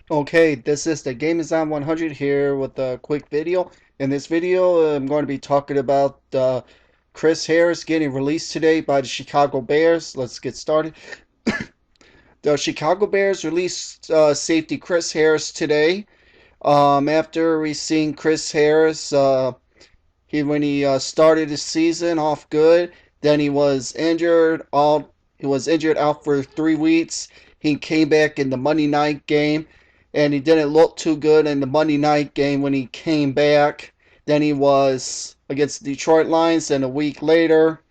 Okay, this is the Game is on 100 here with a quick video. In this video, I'm going to be talking about Chris Harris getting released today by the Chicago Bears. Let's get started. The Chicago Bears released safety Chris Harris today. After we seen Chris Harris, when he started his season off good, then he was injured. He was injured out for 3 weeks. He came back in the Monday night game, and he didn't look too good in the Monday night game when he came back. Then he was against the Detroit Lions, and a week later,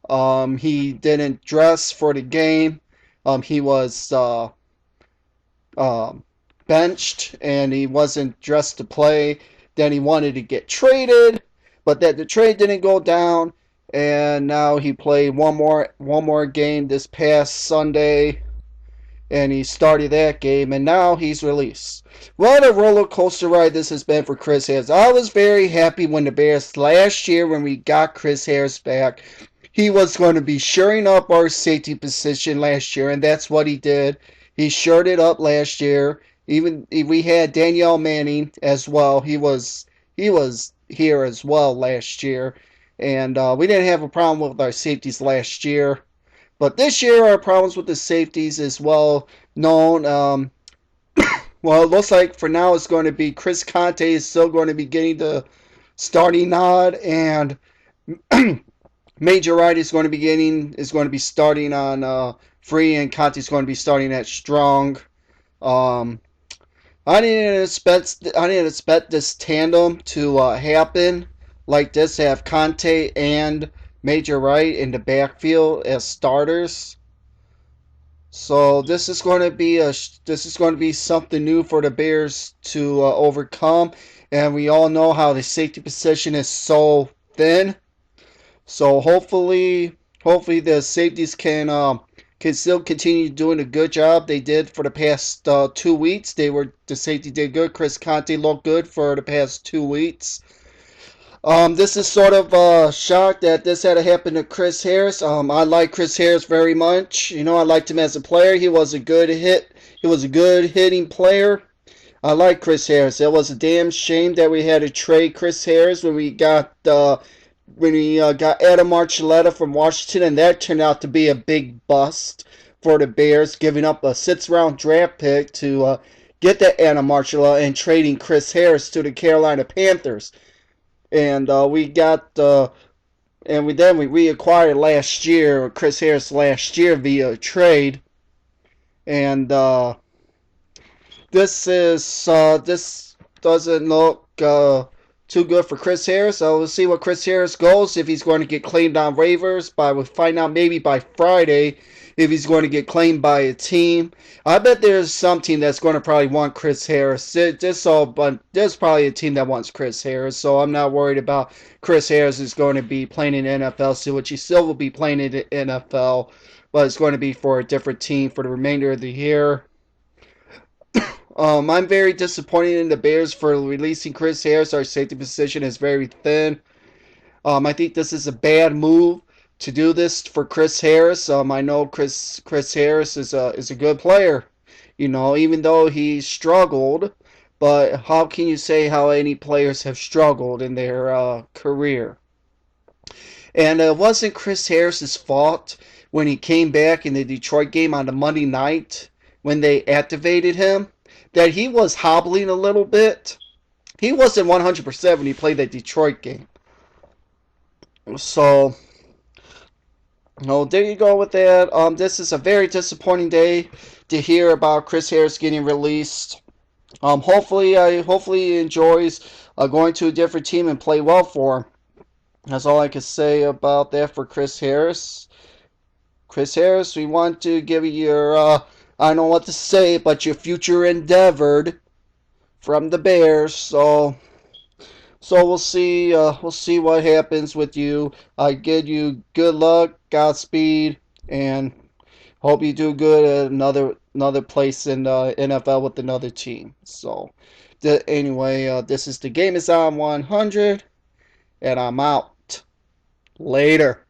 he didn't dress for the game. He was um, benched, and he wasn't dressed to play. Then he wanted to get traded, but that the trade didn't go down. And now he played one more game this past Sunday, and he started that game, and now he's released. What a roller coaster ride this has been for Chris Harris. I was very happy when the Bears last year, when we got Chris Harris back, he was going to be shoring up our safety position last year, and that's what he did. He shored it up last year. Even we had Danielle Manning as well. He was here as well last year, and we didn't have a problem with our safeties last year. But this year, our problems with the safeties is well known. Well, it looks like for now it's going to be Chris Conte is still going to be getting the starting nod, and Major Wright is going to be starting on free, and Conte is going to be starting at strong. Um, I didn't expect this tandem to happen like this. To have Conte and Major Wright in the backfield as starters. So this is going to be something new for the Bears to overcome, and we all know how the safety position is so thin. So hopefully the safeties can still continue doing a good job they did for the past 2 weeks. The safety did good. Chris Conte looked good for the past 2 weeks. This is sort of a shock that this had to happen to Chris Harris. I like Chris Harris very much. You know, I liked him as a player. He was a good hit. He was a good hitting player. I like Chris Harris. It was a damn shame that we had to trade Chris Harris when we got Adam Archuleta from Washington, and that turned out to be a big bust for the Bears, giving up a sixth-round draft pick to get that Adam Archuleta and trading Chris Harris to the Carolina Panthers. And we got and we reacquired last year Chris Harris last year via trade, and this doesn't look too good for Chris Harris. So we'll see what Chris Harris goes, if he's going to get claimed on waivers. We'll find out maybe by Friday if he's going to get claimed by a team. I bet there's some team that's going to probably want Chris Harris. But there's probably a team that wants Chris Harris, so I'm not worried about Chris Harris is going to be playing in the NFL, so which he still will be playing in the NFL, but it's going to be for a different team for the remainder of the year. I'm very disappointed in the Bears for releasing Chris Harris. Our safety position is very thin. I think this is a bad move to do this for Chris Harris. I know Chris Harris is a good player, you know, even though he struggled. But how can you say how any players have struggled in their career? And it wasn't Chris Harris's fault when he came back in the Detroit game on the Monday night when they activated him, that he was hobbling a little bit. He wasn't 100% when he played that Detroit game. So, no, there you go with that. This is a very disappointing day to hear about Chris Harris getting released. Hopefully he enjoys going to a different team and play well for him. That's all I can say about that for Chris Harris. Chris Harris, we want to give you your, I don't know what to say, but your future endeavored from the Bears. So we'll see what happens with you. I give you good luck, Godspeed, and hope you do good at another place in the NFL with another team. So, anyway, this is the Game is on 100, and I'm out. Later.